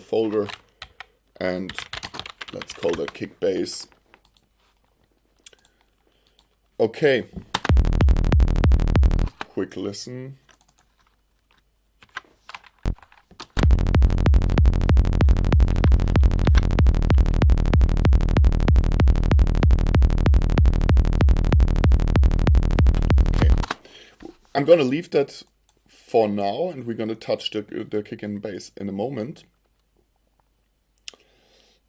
folder, and let's call that kick bass. Okay. Quick listen. I'm gonna leave that for now, and we're gonna touch the kick and bass in a moment.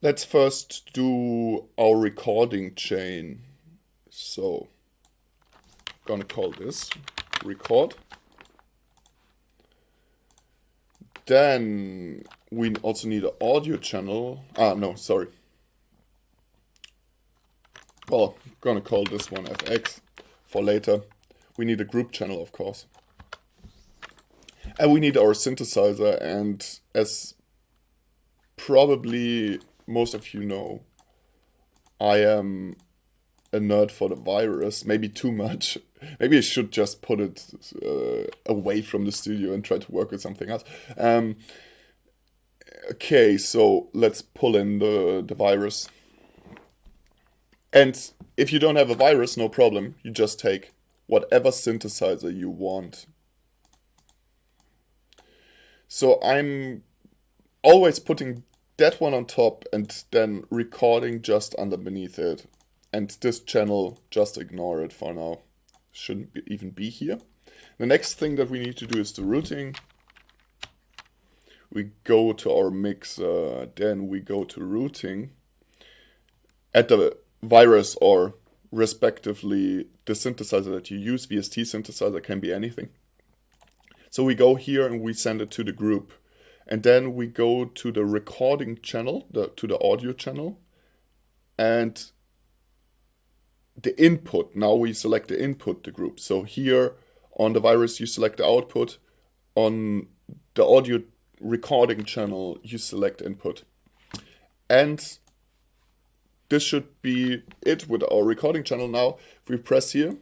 Let's first do our recording chain. So, gonna call this record. Then we also need an audio channel. No, sorry. Well, gonna call this one FX for later. We need a group channel, of course. And we need our synthesizer, and as probably most of you know, I am a nerd for the virus, maybe too much. Maybe I should just put it away from the studio and try to work with something else. Okay, so let's pull in the virus. And if you don't have a virus, no problem. You just take whatever synthesizer you want. So I'm always putting that one on top and then recording just underneath it. And this channel, just ignore it for now. Shouldn't even be here. The next thing that we need to do is the routing. We go to our mixer, then we go to routing. At the virus or respectively the synthesizer that you use, VST synthesizer, can be anything. So we go here and we send it to the group. And then we go to the recording channel, to the audio channel. And the input, now we select the input, the group. So here on the virus you select the output. On the audio recording channel you select input. And this should be it with our recording channel now. If we press here,